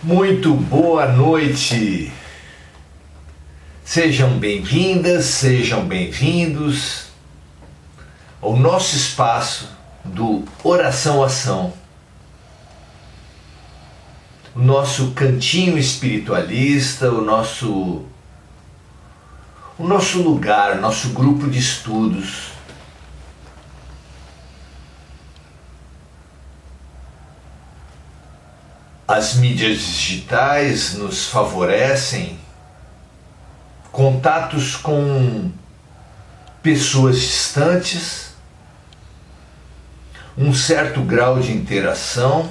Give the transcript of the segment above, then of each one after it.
Muito boa noite. Sejam bem-vindas, sejam bem-vindos ao nosso espaço do Oração-Ação, o nosso cantinho espiritualista, o nosso lugar, nosso grupo de estudos. As mídias digitais nos favorecem contatos com pessoas distantes, um certo grau de interação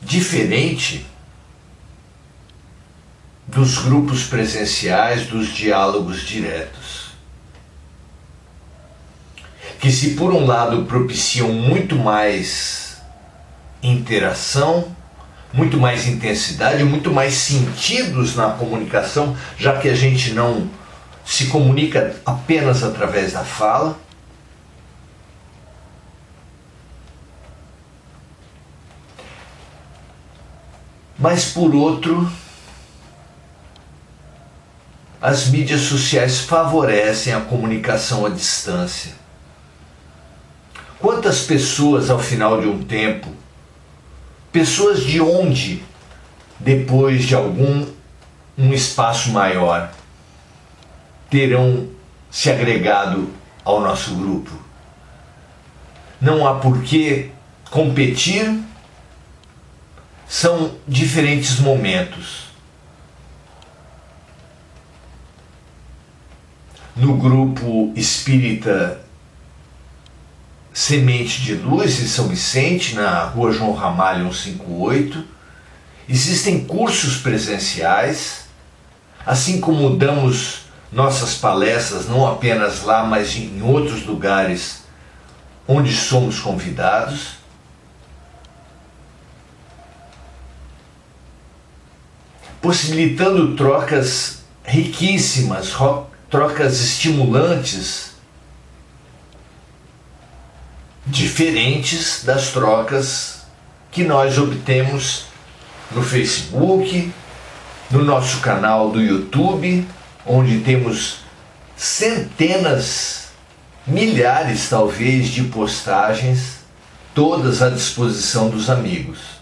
diferente dos grupos presenciais, dos diálogos diretos, que se por um lado propiciam muito mais interação, muito mais intensidade, muito mais sentidos na comunicação, já que a gente não se comunica apenas através da fala. Mas por outro, as mídias sociais favorecem a comunicação à distância. Quantas pessoas ao final de um tempo, pessoas de onde, depois de um espaço maior, terão se agregado ao nosso grupo? Não há por que competir, são diferentes momentos. No grupo espírita Semente de Luz em São Vicente, na Rua João Ramalho 158, existem cursos presenciais, assim como damos nossas palestras não apenas lá, mas em outros lugares onde somos convidados. Possibilitando trocas riquíssimas, trocas estimulantes, diferentes das trocas que nós obtemos no Facebook, no nosso canal do YouTube, onde temos centenas, milhares talvez de postagens, todas à disposição dos amigos.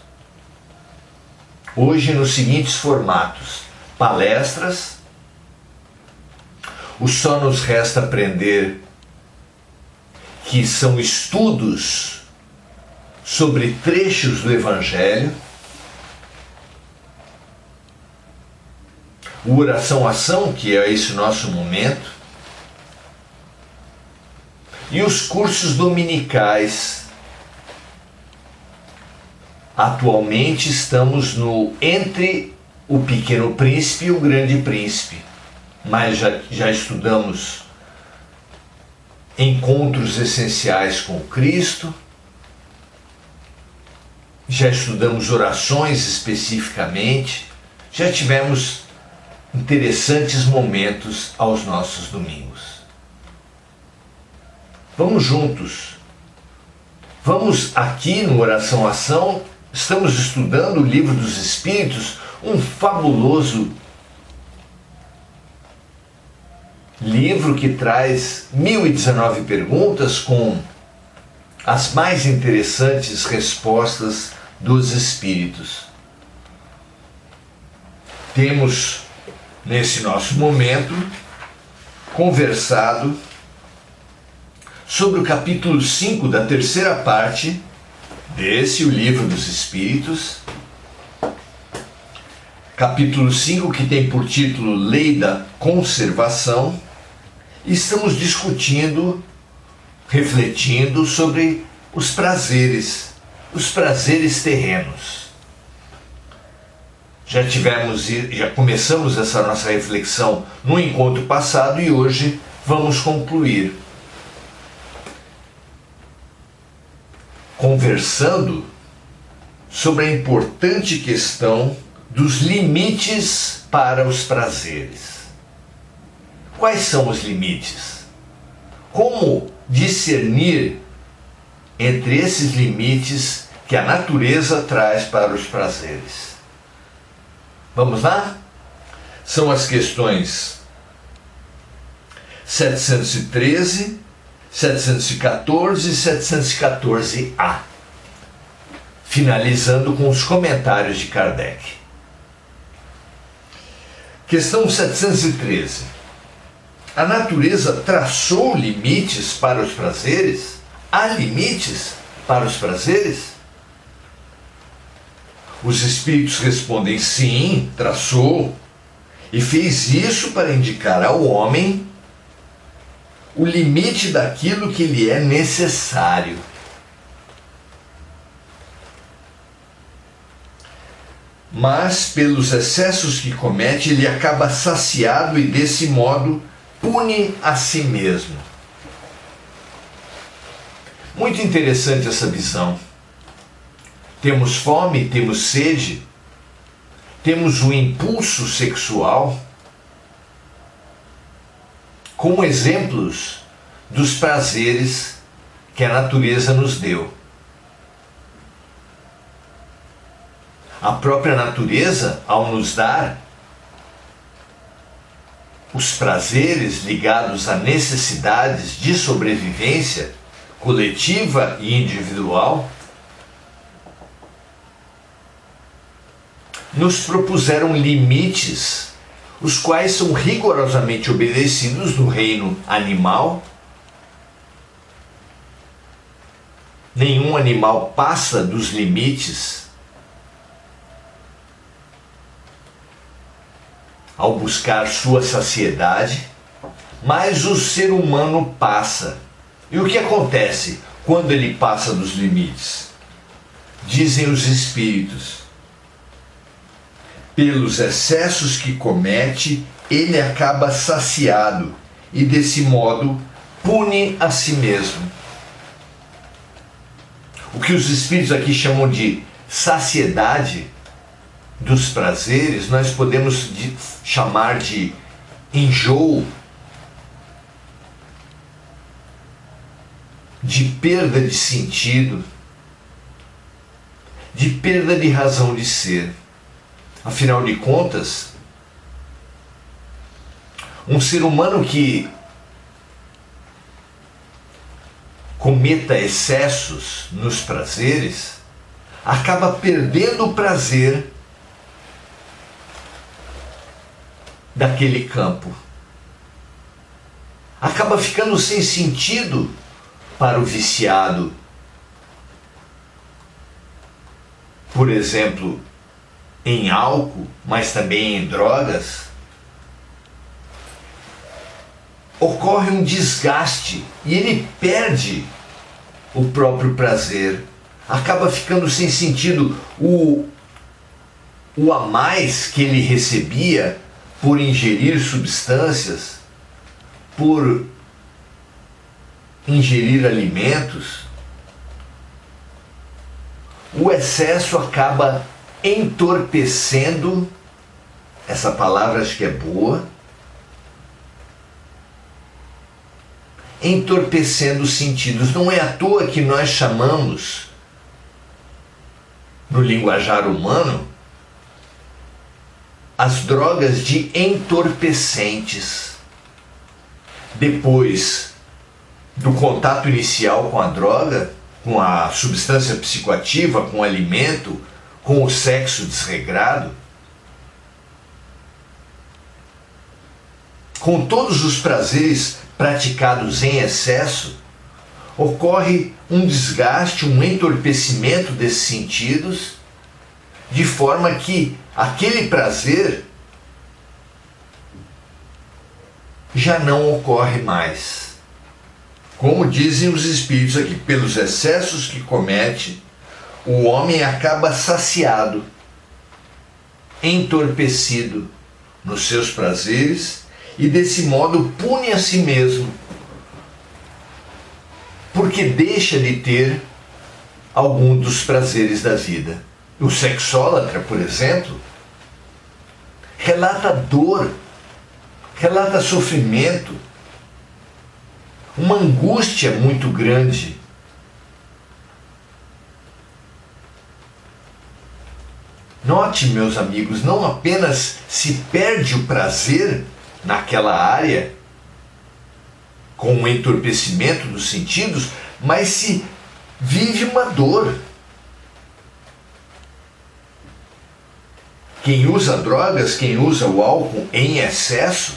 Hoje nos seguintes formatos: palestras, o Só Nos Resta Aprender, que são estudos sobre trechos do Evangelho, o Oração-Ação, que é esse nosso momento, e os cursos dominicais. Atualmente estamos entre o Pequeno Príncipe e o Grande Príncipe, mas já estudamos encontros essenciais com Cristo, já estudamos orações especificamente, já tivemos interessantes momentos aos nossos domingos. Vamos juntos. Vamos aqui no Oração-Ação, estamos estudando o Livro dos Espíritos, um fabuloso livro que traz 1019 perguntas com as mais interessantes respostas dos Espíritos. Temos, nesse nosso momento, conversado sobre o capítulo 5 da terceira parte desse, o Livro dos Espíritos. Capítulo 5, que tem por título Lei da Conservação. Estamos discutindo, refletindo sobre os prazeres terrenos. Já começamos essa nossa reflexão no encontro passado e hoje vamos concluir conversando sobre a importante questão dos limites para os prazeres. Quais são os limites? Como discernir entre esses limites que que a natureza traz para os prazeres. Vamos lá? São as questões 713, 714 e 714A. Finalizando com os comentários de Kardec. Questão 713. A natureza traçou limites para os prazeres? Há limites para os prazeres? Os espíritos respondem sim, traçou, e fez isso para indicar ao homem o limite daquilo que lhe é necessário. Mas, pelos excessos que comete, ele acaba saciado e, desse modo, pune a si mesmo. Muito interessante essa visão. Temos fome, temos sede, temos o impulso sexual como exemplos dos prazeres que a natureza nos deu. A própria natureza, ao nos dar os prazeres ligados a necessidades de sobrevivência coletiva e individual, nos propuseram limites, os quais são rigorosamente obedecidos no reino animal. Nenhum animal passa dos limites ao buscar sua saciedade, mas o ser humano passa. E o que acontece quando ele passa dos limites? Dizem os espíritos: pelos excessos que comete, ele acaba saciado e, desse modo, pune a si mesmo. O que os espíritos aqui chamam de saciedade dos prazeres, nós podemos chamar de enjoo, de perda de sentido, de perda de razão de ser. Afinal de contas, um ser humano que cometa excessos nos prazeres acaba perdendo o prazer daquele campo. Acaba ficando sem sentido para o viciado. Por exemplo, em álcool, mas também em drogas, ocorre um desgaste e ele perde o próprio prazer. Acaba ficando sem sentido. O a mais que ele recebia por ingerir substâncias, por ingerir alimentos, o excesso acaba entorpecendo, essa palavra acho que é boa, entorpecendo os sentidos. Não é à toa que nós chamamos, no linguajar humano, as drogas de entorpecentes. Depois do contato inicial com a droga, com a substância psicoativa, com o alimento, com o sexo desregrado, com todos os prazeres praticados em excesso, ocorre um desgaste, um entorpecimento desses sentidos, de forma que aquele prazer já não ocorre mais. Como dizem os espíritos aqui, pelos excessos que comete, o homem acaba saciado, entorpecido nos seus prazeres e, desse modo, pune a si mesmo, porque deixa de ter algum dos prazeres da vida. O sexólatra, por exemplo, relata dor, relata sofrimento, uma angústia muito grande Note, meus amigos, não apenas se perde o prazer naquela área, com o entorpecimento dos sentidos, mas se vive uma dor. Quem usa drogas, quem usa o álcool em excesso,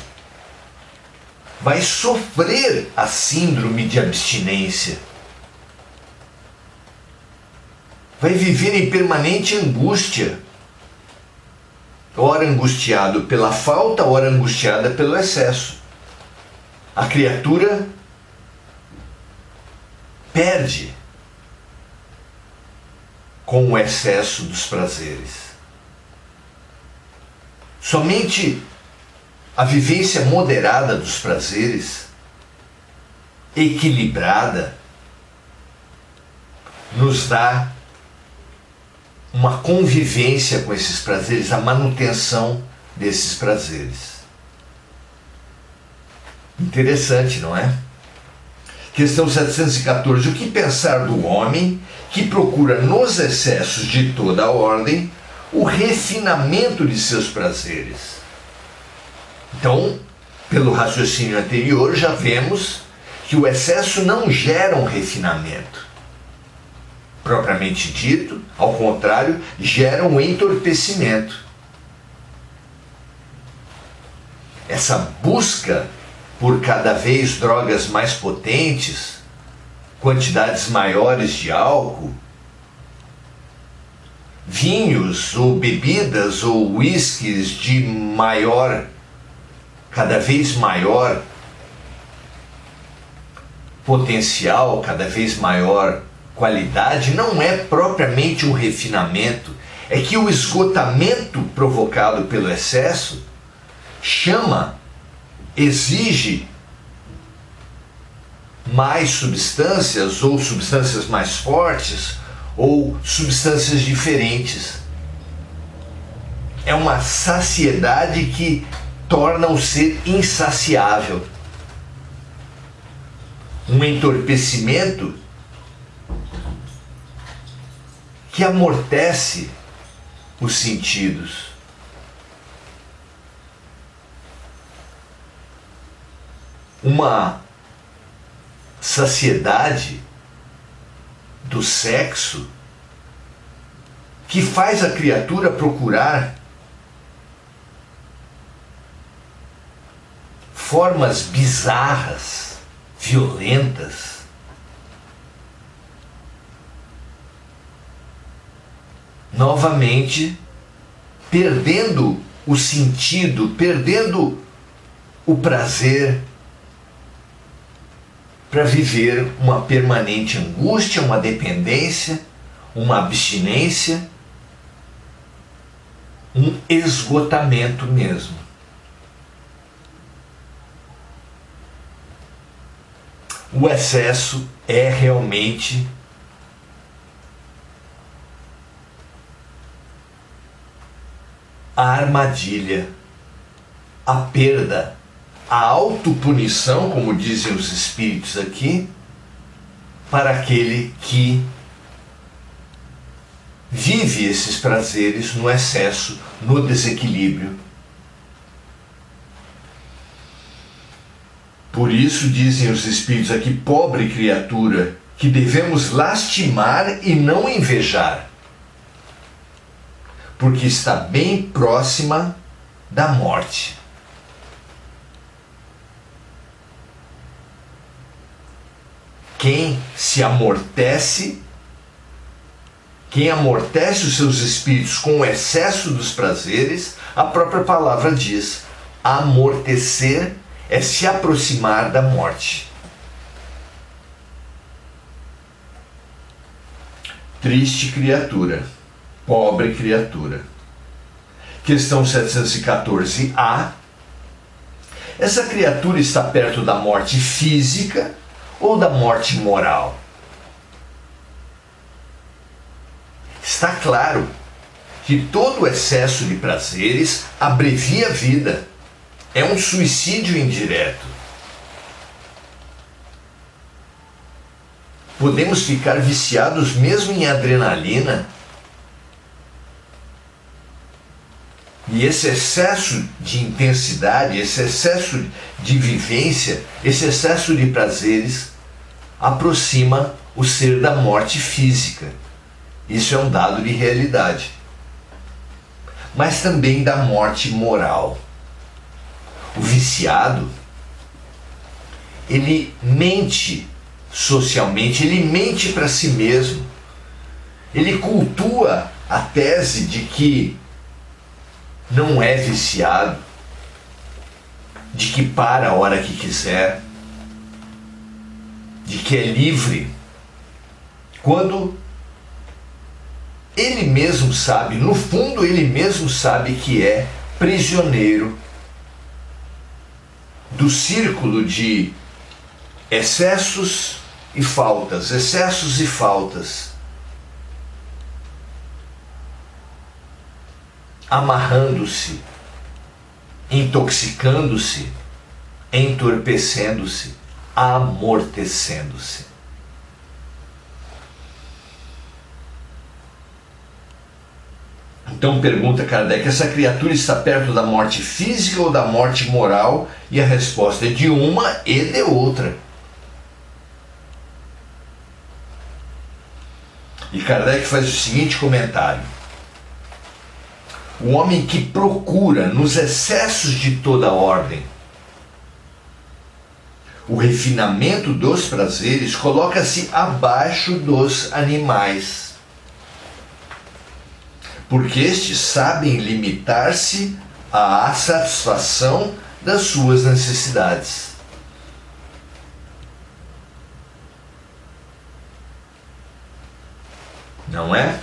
vai sofrer a síndrome de abstinência. Vai viver em permanente angústia. Ora angustiado pela falta, ora angustiada pelo excesso. A criatura perde com o excesso dos prazeres. Somente a vivência moderada dos prazeres, equilibrada, nos dá uma convivência com esses prazeres, a manutenção desses prazeres. Interessante, não é? Questão 714. O que pensar do homem que procura nos excessos de toda a ordem o refinamento de seus prazeres? Então, pelo raciocínio anterior, já vemos que o excesso não gera um refinamento propriamente dito, ao contrário, gera um entorpecimento. Essa busca por cada vez drogas mais potentes, quantidades maiores de álcool, vinhos ou bebidas ou uísques de maior, cada vez maior potencial, cada vez maior qualidade, não é propriamente um refinamento. É que o esgotamento provocado pelo excesso exige mais substâncias, ou substâncias mais fortes, ou substâncias diferentes. É uma saciedade que torna o ser insaciável. Um entorpecimento que amortece os sentidos. Uma saciedade do sexo que faz a criatura procurar formas bizarras, violentas, novamente perdendo o sentido, perdendo o prazer, para viver uma permanente angústia, uma dependência, uma abstinência, um esgotamento mesmo. O excesso é realmente a armadilha, a perda, a autopunição, como dizem os espíritos aqui, para aquele que vive esses prazeres no excesso, no desequilíbrio. Por isso dizem os espíritos aqui, pobre criatura, que devemos lastimar e não invejar, porque está bem próxima da morte. Quem se amortece, quem amortece os seus espíritos com o excesso dos prazeres, a própria palavra diz, amortecer é se aproximar da morte. Triste criatura, pobre criatura. Questão 714a. Essa criatura está perto da morte física ou da morte moral? Está claro que todo excesso de prazeres abrevia a vida. É um suicídio indireto. Podemos ficar viciados mesmo em adrenalina, E esse excesso de intensidade, esse excesso de vivência, esse excesso de prazeres aproxima o ser da morte física. Isso é um dado de realidade. Mas também da morte moral. O viciado, ele mente socialmente, ele mente para si mesmo. Ele cultua a tese de que não é viciado, de que para a hora que quiser, de que é livre, quando ele mesmo sabe, no fundo ele mesmo sabe que é prisioneiro do círculo de excessos e faltas, excessos e faltas, amarrando-se, intoxicando-se, entorpecendo-se, amortecendo-se. Então pergunta Kardec, essa criatura está perto da morte física ou da morte moral? E a resposta é de uma e de outra. E Kardec faz o seguinte comentário: o homem que procura nos excessos de toda ordem o refinamento dos prazeres coloca-se abaixo dos animais, porque estes sabem limitar-se à satisfação das suas necessidades. Não é?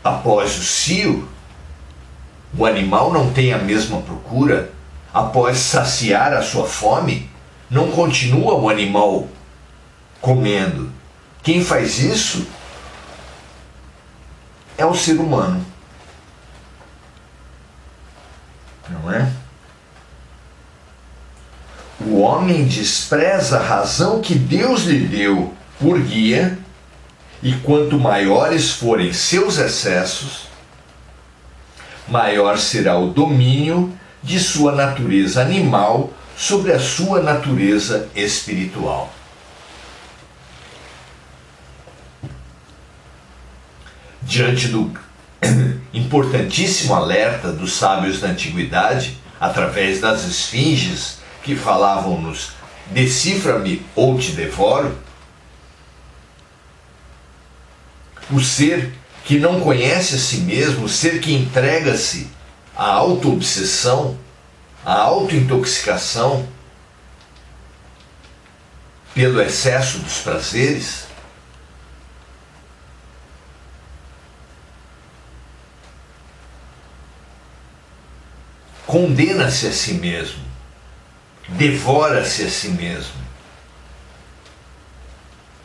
Após o cio, o animal não tem a mesma procura. Após saciar a sua fome, não continua o animal comendo. Quem faz isso é o ser humano. Não é? O homem despreza a razão que Deus lhe deu por guia, e quanto maiores forem seus excessos, maior será o domínio de sua natureza animal sobre a sua natureza espiritual. Diante do importantíssimo alerta dos sábios da antiguidade, através das esfinges que falavam-nos decifra-me ou te devoro, o ser que não conhece a si mesmo, o ser que entrega-se à auto-obsessão, à auto-intoxicação pelo excesso dos prazeres, condena-se a si mesmo, devora-se a si mesmo,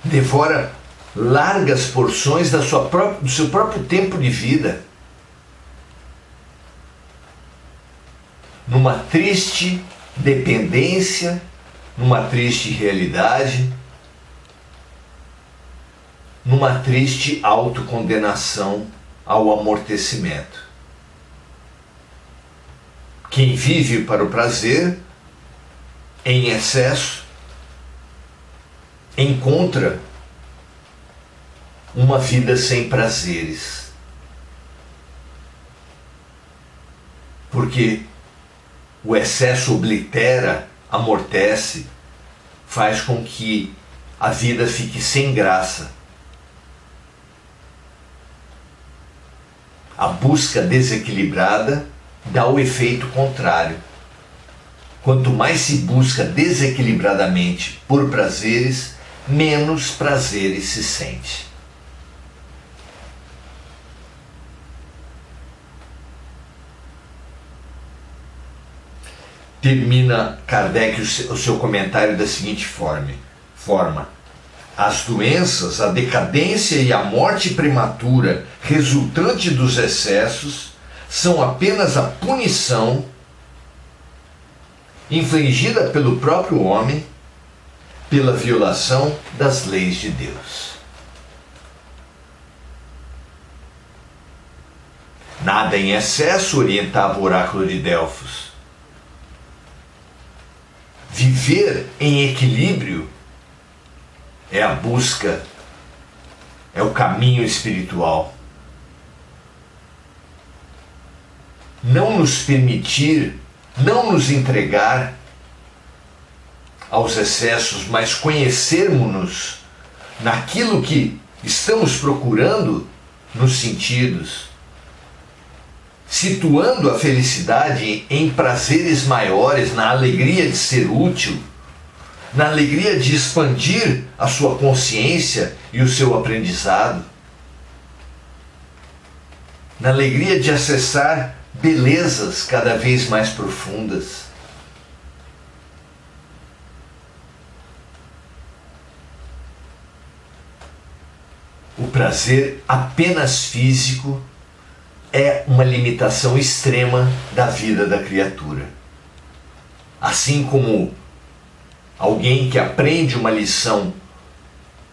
devora largas porções do seu próprio tempo de vida, numa triste dependência, numa triste realidade, numa triste autocondenação ao amortecimento. Quem vive para o prazer, em excesso, encontra uma vida sem prazeres. Porque o excesso oblitera, amortece, faz com que a vida fique sem graça. A busca desequilibrada dá o efeito contrário. Quanto mais se busca desequilibradamente por prazeres, menos prazeres se sente. Termina Kardec o seu comentário da seguinte forma: as doenças, a decadência e a morte prematura resultante dos excessos são apenas a punição infligida pelo próprio homem pela violação das leis de Deus. Nada em excesso, orientava o oráculo de Delfos. Viver em equilíbrio é a busca, é o caminho espiritual. Não nos permitir, não nos entregar aos excessos, mas conhecermos-nos naquilo que estamos procurando nos sentidos, situando a felicidade em prazeres maiores, na alegria de ser útil, na alegria de expandir a sua consciência e o seu aprendizado, na alegria de acessar belezas cada vez mais profundas. O prazer apenas físico é uma limitação extrema da vida da criatura. Assim como alguém que aprende uma lição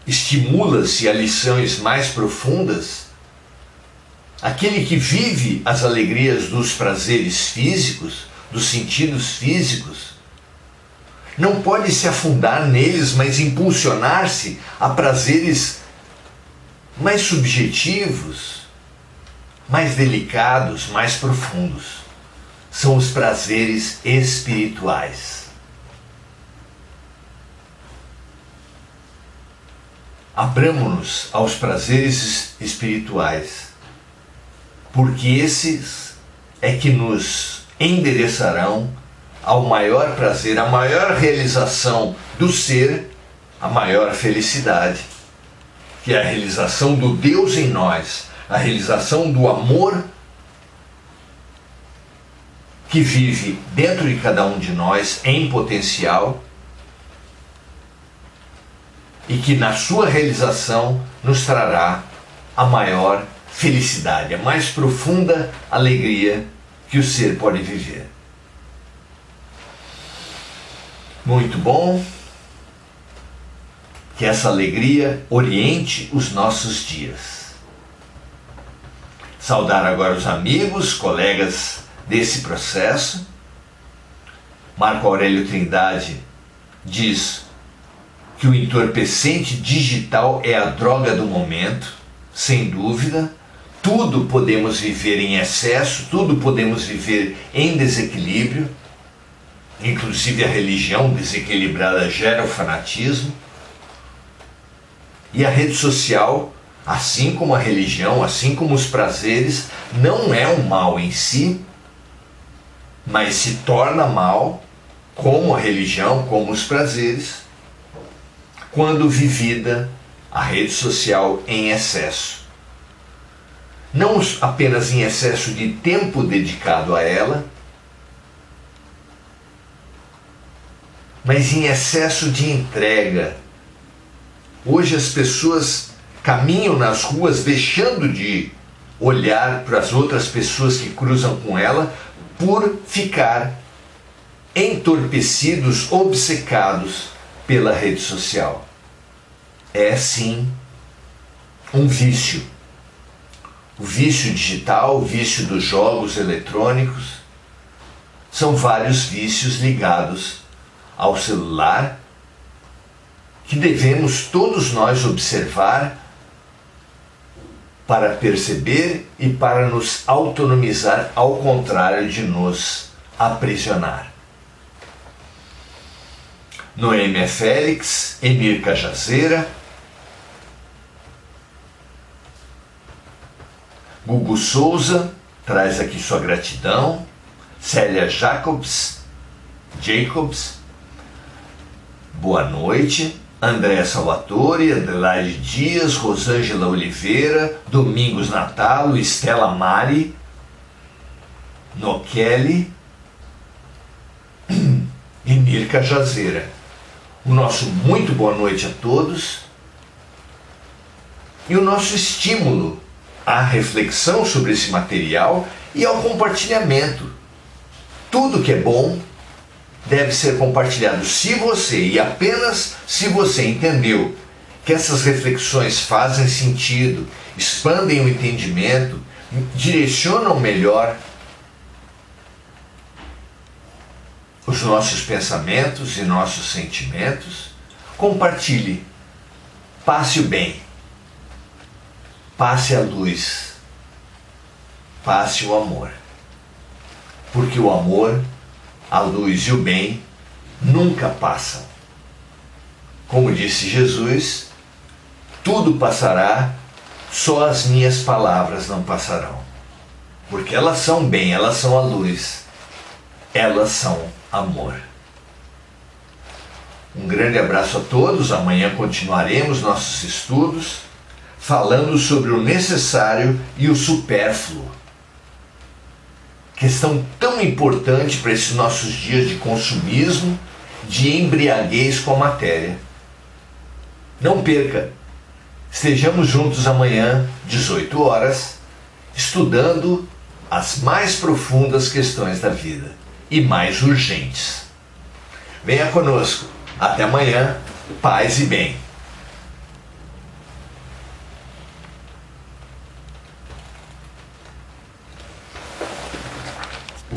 estimula-se a lições mais profundas, aquele que vive as alegrias dos prazeres físicos, dos sentidos físicos, não pode se afundar neles, mas impulsionar-se a prazeres mais subjetivos, mais delicados, mais profundos. São os prazeres espirituais. Abramo-nos aos prazeres espirituais, porque esses é que nos endereçarão ao maior prazer, à maior realização do ser, a maior felicidade, que é a realização do Deus em nós, a realização do amor que vive dentro de cada um de nós em potencial e que na sua realização nos trará a maior felicidade, a mais profunda alegria que o ser pode viver. Muito bom. Que essa alegria oriente os nossos dias. Saudar agora os amigos, colegas desse processo. Marco Aurélio Trindade diz que o entorpecente digital é a droga do momento, sem dúvida. Tudo podemos viver em excesso, tudo podemos viver em desequilíbrio. Inclusive a religião desequilibrada gera o fanatismo. E a rede social, assim como a religião, assim como os prazeres, não é um mal em si, mas se torna mal, como a religião, como os prazeres, quando vivida a rede social em excesso. Não apenas em excesso de tempo dedicado a ela, mas em excesso de entrega. Hoje as pessoas caminham nas ruas deixando de olhar para as outras pessoas que cruzam com ela por ficar entorpecidos, obcecados pela rede social. É sim um vício. O vício digital, o vício dos jogos eletrônicos, são vários vícios ligados ao celular que devemos todos nós observar para perceber e para nos autonomizar, ao contrário de nos aprisionar. Noêmia Félix, Emir Cajazeira, Gugu Souza traz aqui sua gratidão, Célia Jacobs, boa noite, André Salvatore, Adelaide Dias, Rosângela Oliveira, Domingos Natalo, Estela Mari, Nokeli, Emir Cajazeira. O nosso muito boa noite a todos e o nosso estímulo à reflexão sobre esse material e ao compartilhamento. Tudo que é bom deve ser compartilhado se você, e apenas se você, entendeu que essas reflexões fazem sentido, expandem o entendimento, direcionam melhor os nossos pensamentos e nossos sentimentos. Compartilhe, passe o bem, passe a luz, passe o amor, porque o amor, a luz e o bem nunca passam. Como disse Jesus, tudo passará, só as minhas palavras não passarão, porque elas são bem, elas são a luz, elas são amor. Um grande abraço a todos. Amanhã continuaremos nossos estudos falando sobre o necessário e o supérfluo. Questão tão importante para esses nossos dias de consumismo, de embriaguez com a matéria. Não perca! Estejamos juntos amanhã, 18 horas, estudando as mais profundas questões da vida e mais urgentes. Venha conosco. Até amanhã. Paz e bem.